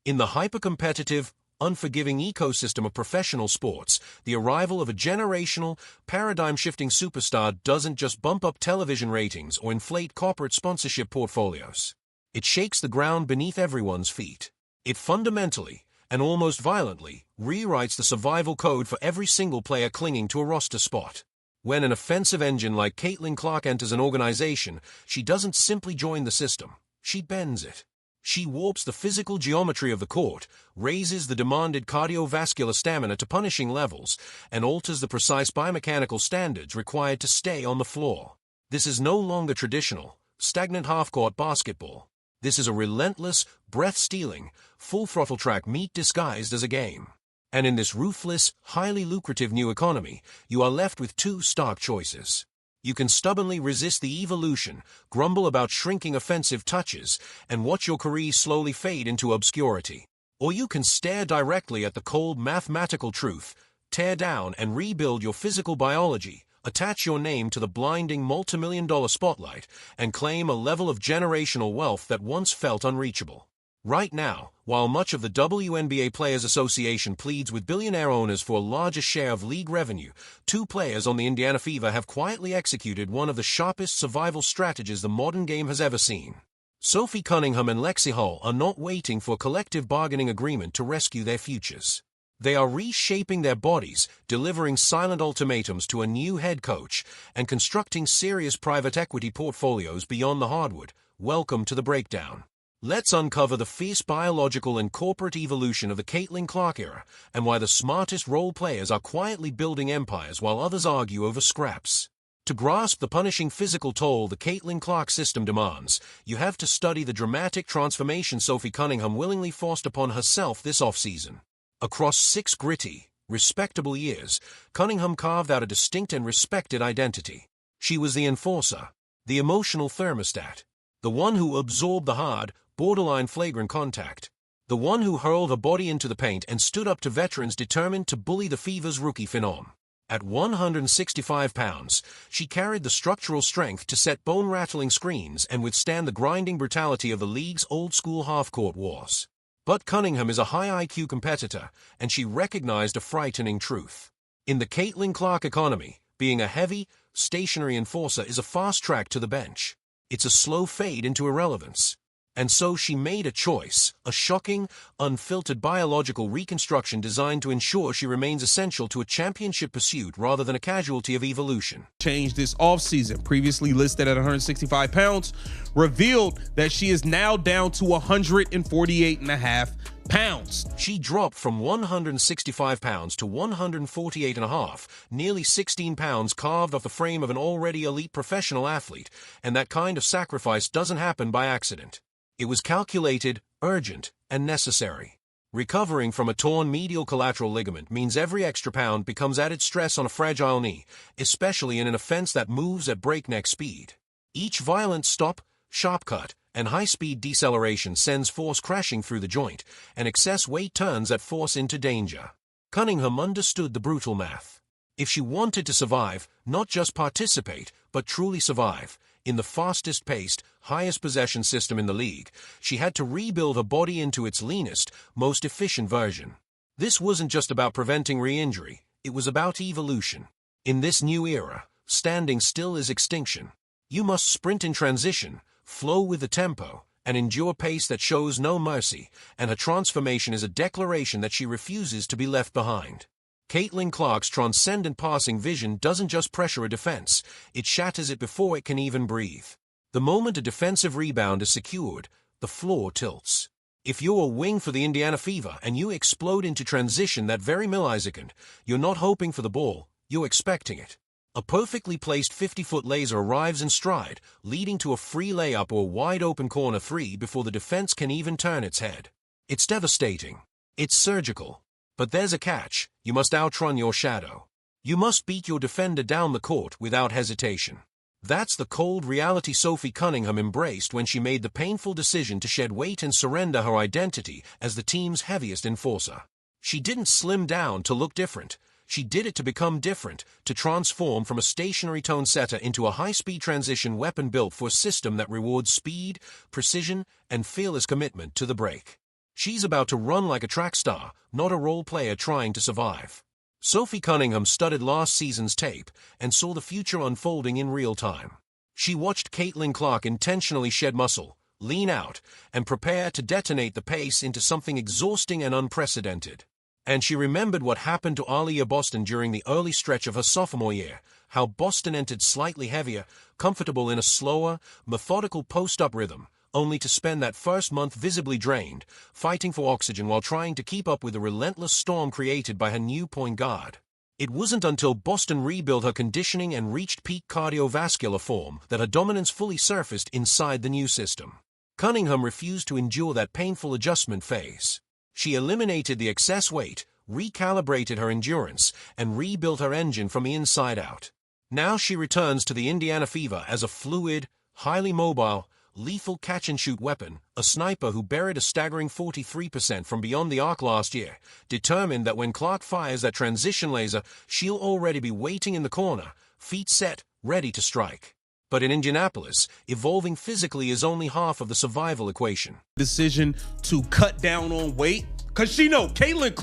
In the hyper-competitive, unforgiving ecosystem of professional sports, the arrival of a generational, paradigm-shifting superstar doesn't just bump up television ratings or inflate corporate sponsorship portfolios. It shakes the ground beneath everyone's feet. It fundamentally, and almost violently, rewrites the survival code for every single player clinging to a roster spot. When an offensive engine like Caitlin Clark enters an organization, she doesn't simply join the system, she bends it. She warps the physical geometry of the court, raises the demanded cardiovascular stamina to punishing levels, and alters the precise biomechanical standards required to stay on the floor. This is no longer traditional, stagnant half-court basketball. This is a relentless, breath-stealing, full-throttle track meet disguised as a game. And in this ruthless, highly lucrative new economy, you are left with two stark choices. You can stubbornly resist the evolution, grumble about shrinking offensive touches, and watch your career slowly fade into obscurity. Or you can stare directly at the cold mathematical truth, tear down and rebuild your physical biology, attach your name to the blinding multimillion-dollar spotlight, and claim a level of generational wealth that once felt unreachable. Right now, while much of the WNBA Players Association pleads with billionaire owners for a larger share of league revenue, two players on the Indiana Fever have quietly executed one of the sharpest survival strategies the modern game has ever seen. Sophie Cunningham and Lexie Hull are not waiting for a collective bargaining agreement to rescue their futures. They are reshaping their bodies, delivering silent ultimatums to a new head coach, and constructing serious private equity portfolios beyond the hardwood. Welcome to the breakdown. Let's uncover the fierce biological and corporate evolution of the Caitlin Clark era, and why the smartest role players are quietly building empires while others argue over scraps. To grasp the punishing physical toll the Caitlin Clark system demands, you have to study the dramatic transformation Sophie Cunningham willingly forced upon herself this offseason. Across 6 gritty, respectable years, Cunningham carved out a distinct and respected identity. She was the enforcer, the emotional thermostat, the one who absorbed the hard, borderline flagrant contact, the one who hurled her body into the paint and stood up to veterans determined to bully the Fever's rookie phenom. At 165 pounds, she carried the structural strength to set bone-rattling screens and withstand the grinding brutality of the league's old-school half-court wars. But Cunningham is a high IQ competitor, and she recognized a frightening truth. In the Caitlin Clark economy, being a heavy, stationary enforcer is a fast track to the bench. It's a slow fade into irrelevance. And so she made a choice, a shocking, unfiltered biological reconstruction designed to ensure she remains essential to a championship pursuit rather than a casualty of evolution. Changed this offseason, previously listed at 165 pounds, revealed that she is now down to 148.5 pounds. She dropped from 165 pounds to 148.5, nearly 16 pounds carved off the frame of an already elite professional athlete, and that kind of sacrifice doesn't happen by accident. It was calculated, urgent, and necessary. Recovering from a torn medial collateral ligament means every extra pound becomes added stress on a fragile knee, especially in an offense that moves at breakneck speed. Each violent stop, sharp cut, and high-speed deceleration sends force crashing through the joint, and excess weight turns that force into danger. Cunningham understood the brutal math. If she wanted to survive, not just participate, but truly survive, in the fastest-paced, highest possession system in the league, she had to rebuild her body into its leanest, most efficient version. This wasn't just about preventing re-injury, it was about evolution. In this new era, standing still is extinction. You must sprint in transition, flow with the tempo, and endure pace that shows no mercy, and her transformation is a declaration that she refuses to be left behind. Caitlin Clark's transcendent passing vision doesn't just pressure a defense, it shatters it before it can even breathe. The moment a defensive rebound is secured, the floor tilts. If you're a wing for the Indiana Fever and you explode into transition that very millisecond, you're not hoping for the ball, you're expecting it. A perfectly placed 50-foot laser arrives in stride, leading to a free layup or wide-open corner three before the defense can even turn its head. It's devastating. It's surgical. But there's a catch, you must outrun your shadow. You must beat your defender down the court without hesitation. That's the cold reality Sophie Cunningham embraced when she made the painful decision to shed weight and surrender her identity as the team's heaviest enforcer. She didn't slim down to look different. She did it to become different, to transform from a stationary tone setter into a high-speed transition weapon built for a system that rewards speed, precision, and fearless commitment to the break. She's about to run like a track star, not a role player trying to survive. Sophie Cunningham studied last season's tape and saw the future unfolding in real time. She watched Caitlin Clark intentionally shed muscle, lean out, and prepare to detonate the pace into something exhausting and unprecedented. And she remembered what happened to Aaliyah Boston during the early stretch of her sophomore year, how Boston entered slightly heavier, comfortable in a slower, methodical post-up rhythm, only to spend that first month visibly drained, fighting for oxygen while trying to keep up with the relentless storm created by her new point guard. It wasn't until Boston rebuilt her conditioning and reached peak cardiovascular form that her dominance fully surfaced inside the new system. Cunningham refused to endure that painful adjustment phase. She eliminated the excess weight, recalibrated her endurance, and rebuilt her engine from the inside out. Now she returns to the Indiana Fever as a fluid, highly mobile, lethal catch-and-shoot weapon, a sniper who buried a staggering 43% from beyond the arc last year, determined that when Clark fires that transition laser, she'll already be waiting in the corner, feet set, ready to strike. But in Indianapolis, evolving physically is only half of the survival equation. Decision to cut down on weight, because she know Caitlin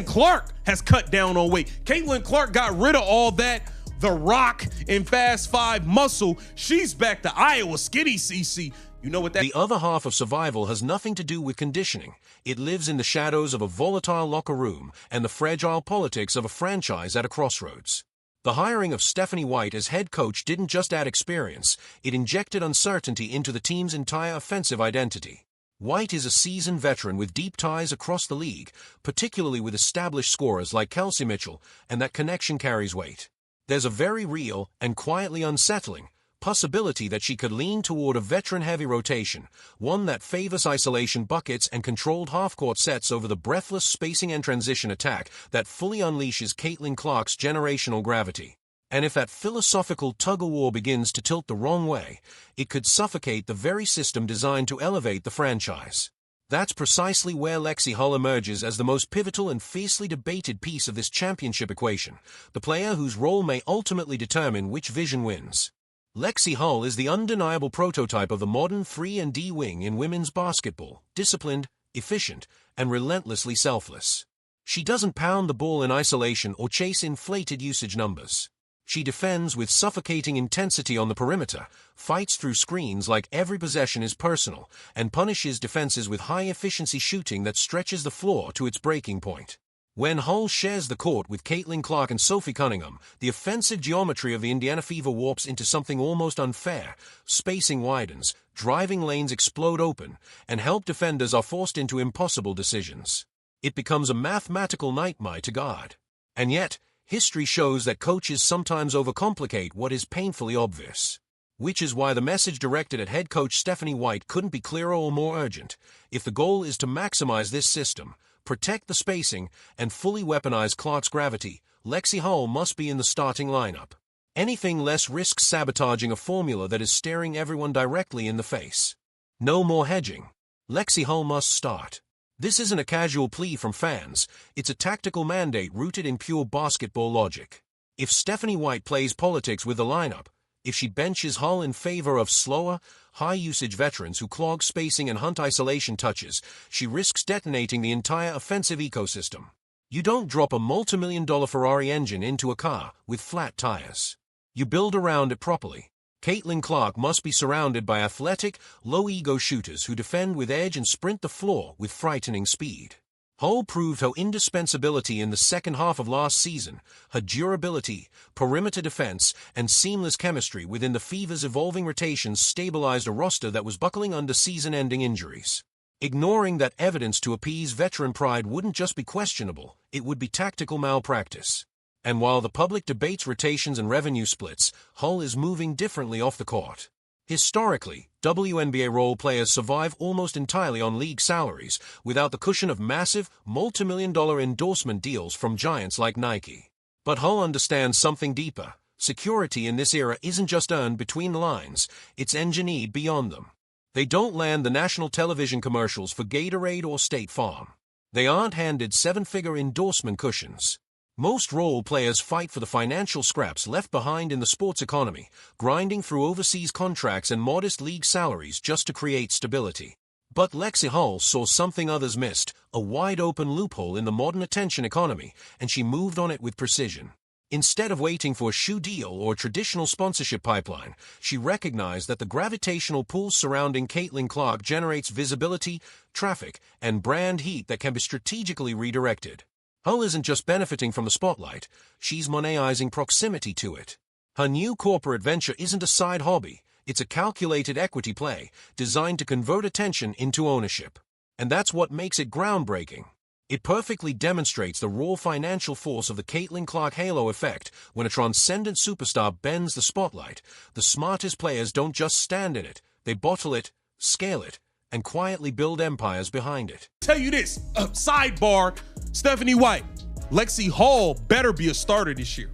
Clark has cut down on weight. Caitlin Clark got rid of all that The Rock in Fast 5 muscle. She's back to Iowa skinny CC. You know what that... The other half of survival has nothing to do with conditioning. It lives in the shadows of a volatile locker room and the fragile politics of a franchise at a crossroads. The hiring of Stephanie White as head coach didn't just add experience, it injected uncertainty into the team's entire offensive identity. White is a seasoned veteran with deep ties across the league, particularly with established scorers like Kelsey Mitchell, and that connection carries weight. There's a very real and quietly unsettling possibility that she could lean toward a veteran-heavy rotation, one that favors isolation buckets and controlled half-court sets over the breathless spacing and transition attack that fully unleashes Caitlin Clark's generational gravity. And if that philosophical tug-of-war begins to tilt the wrong way, it could suffocate the very system designed to elevate the franchise. That's precisely where Lexie Hull emerges as the most pivotal and fiercely debated piece of this championship equation, the player whose role may ultimately determine which vision wins. Lexie Hull is the undeniable prototype of the modern 3-and-D wing in women's basketball, disciplined, efficient, and relentlessly selfless. She doesn't pound the ball in isolation or chase inflated usage numbers. She defends with suffocating intensity on the perimeter, fights through screens like every possession is personal, and punishes defenses with high-efficiency shooting that stretches the floor to its breaking point. When Hull shares the court with Caitlin Clark and Sophie Cunningham, the offensive geometry of the Indiana Fever warps into something almost unfair. Spacing widens, driving lanes explode open, and help defenders are forced into impossible decisions. It becomes a mathematical nightmare to guard. And yet, history shows that coaches sometimes overcomplicate what is painfully obvious. Which is why the message directed at head coach Stephanie White couldn't be clearer or more urgent. If the goal is to maximize this system, protect the spacing, and fully weaponize Clark's gravity, Lexie Hull must be in the starting lineup. Anything less risks sabotaging a formula that is staring everyone directly in the face. No more hedging. Lexie Hull must start. This isn't a casual plea from fans, it's a tactical mandate rooted in pure basketball logic. If Stephanie White plays politics with the lineup, if she benches Hull in favor of slower, high-usage veterans who clog spacing and hunt isolation touches, she risks detonating the entire offensive ecosystem. You don't drop a multi-million-dollar Ferrari engine into a car with flat tires. You build around it properly. Caitlin Clark must be surrounded by athletic, low-ego shooters who defend with edge and sprint the floor with frightening speed. Hull proved her indispensability in the second half of last season, her durability, perimeter defense, and seamless chemistry within the Fever's evolving rotations stabilized a roster that was buckling under season-ending injuries. Ignoring that evidence to appease veteran pride wouldn't just be questionable, it would be tactical malpractice. And while the public debates rotations and revenue splits, Hull is moving differently off the court. Historically, WNBA role players survive almost entirely on league salaries, without the cushion of massive, multi-million-dollar endorsement deals from giants like Nike. But Hull understands something deeper. Security in this era isn't just earned between the lines, it's engineered beyond them. They don't land the national television commercials for Gatorade or State Farm. They aren't handed seven-figure endorsement cushions. Most role players fight for the financial scraps left behind in the sports economy, grinding through overseas contracts and modest league salaries just to create stability. But Lexie Hull saw something others missed, a wide-open loophole in the modern attention economy, and she moved on it with precision. Instead of waiting for a shoe deal or a traditional sponsorship pipeline, she recognized that the gravitational pull surrounding Caitlin Clark generates visibility, traffic, and brand heat that can be strategically redirected. Hull isn't just benefiting from the spotlight, she's monetizing proximity to it. Her new corporate venture isn't a side hobby, it's a calculated equity play designed to convert attention into ownership. And that's what makes it groundbreaking. It perfectly demonstrates the raw financial force of the Caitlin Clark halo effect. When a transcendent superstar bends the spotlight, the smartest players don't just stand in it, they bottle it, scale it, and quietly build empires behind it. Tell you this, sidebar, Stephanie White, Lexie Hull better be a starter this year.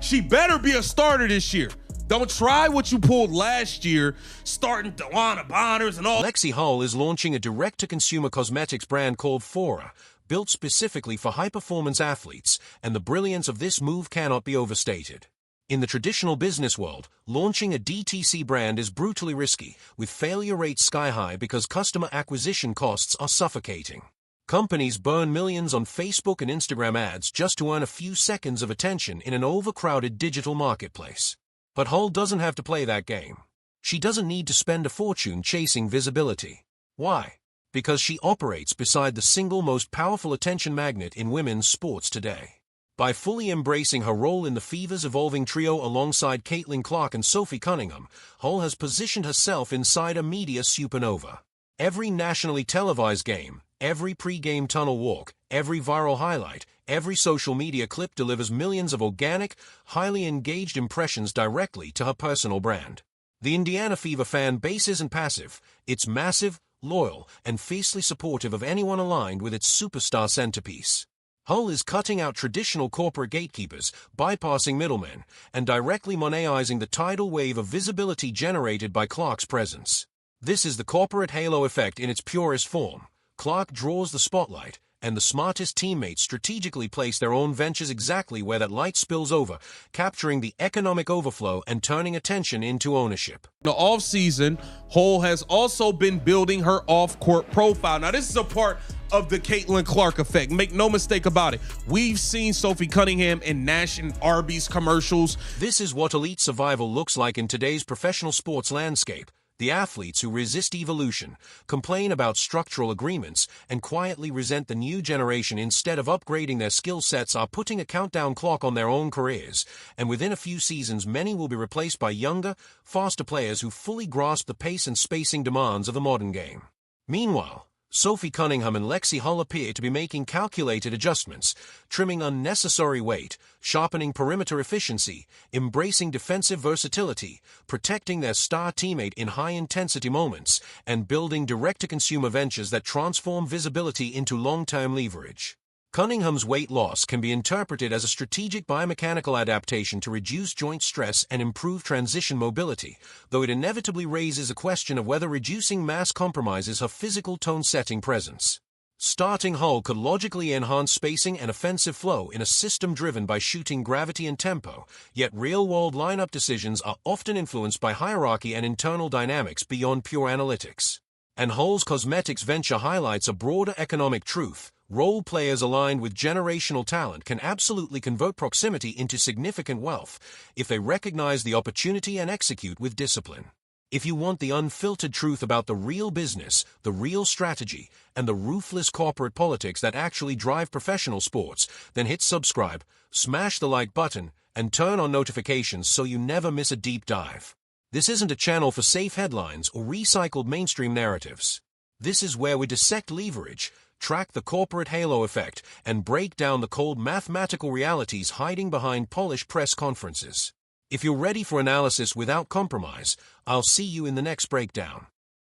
She better be a starter this year. Don't try what you pulled last year, starting Dewana Bonners and all. Lexie Hull is launching a direct-to-consumer cosmetics brand called Fora, built specifically for high-performance athletes, and the brilliance of this move cannot be overstated. In the traditional business world, launching a DTC brand is brutally risky, with failure rates sky-high because customer acquisition costs are suffocating. Companies burn millions on Facebook and Instagram ads just to earn a few seconds of attention in an overcrowded digital marketplace. But Hull doesn't have to play that game. She doesn't need to spend a fortune chasing visibility. Why? Because she operates beside the single most powerful attention magnet in women's sports today. By fully embracing her role in the Fever's evolving trio alongside Caitlin Clark and Sophie Cunningham, Hull has positioned herself inside a media supernova. Every nationally televised game, every pre-game tunnel walk, every viral highlight, every social media clip delivers millions of organic, highly engaged impressions directly to her personal brand. The Indiana Fever fan base isn't passive, it's massive, loyal, and fiercely supportive of anyone aligned with its superstar centerpiece. Hull is cutting out traditional corporate gatekeepers, bypassing middlemen, and directly monetizing the tidal wave of visibility generated by Clark's presence. This is the corporate halo effect in its purest form. Clark draws the spotlight, and the smartest teammates strategically place their own ventures exactly where that light spills over, capturing the economic overflow and turning attention into ownership. The offseason, Hull has also been building her off-court profile. Now, this is a part of the Caitlin Clark effect. Make no mistake about it. We've seen Sophie Cunningham in Nash and Arby's commercials. This is what elite survival looks like in today's professional sports landscape. The athletes who resist evolution, complain about structural agreements, and quietly resent the new generation instead of upgrading their skill sets are putting a countdown clock on their own careers, and within a few seasons many will be replaced by younger, faster players who fully grasp the pace and spacing demands of the modern game. Meanwhile, Sophie Cunningham and Lexie Hull appear to be making calculated adjustments, trimming unnecessary weight, sharpening perimeter efficiency, embracing defensive versatility, protecting their star teammate in high-intensity moments, and building direct-to-consumer ventures that transform visibility into long-term leverage. Cunningham's weight loss can be interpreted as a strategic biomechanical adaptation to reduce joint stress and improve transition mobility, though it inevitably raises a question of whether reducing mass compromises her physical tone-setting presence. Starting Hull could logically enhance spacing and offensive flow in a system driven by shooting gravity and tempo, yet real-world lineup decisions are often influenced by hierarchy and internal dynamics beyond pure analytics. And Hull's cosmetics venture highlights a broader economic truth. Role players aligned with generational talent can absolutely convert proximity into significant wealth if they recognize the opportunity and execute with discipline. If you want the unfiltered truth about the real business, the real strategy, and the ruthless corporate politics that actually drive professional sports, then hit subscribe, smash the like button, and turn on notifications so you never miss a deep dive. This isn't a channel for safe headlines or recycled mainstream narratives. This is where we dissect leverage, track the corporate halo effect, and break down the cold mathematical realities hiding behind polished press conferences. If you're ready for analysis without compromise, I'll see you in the next breakdown.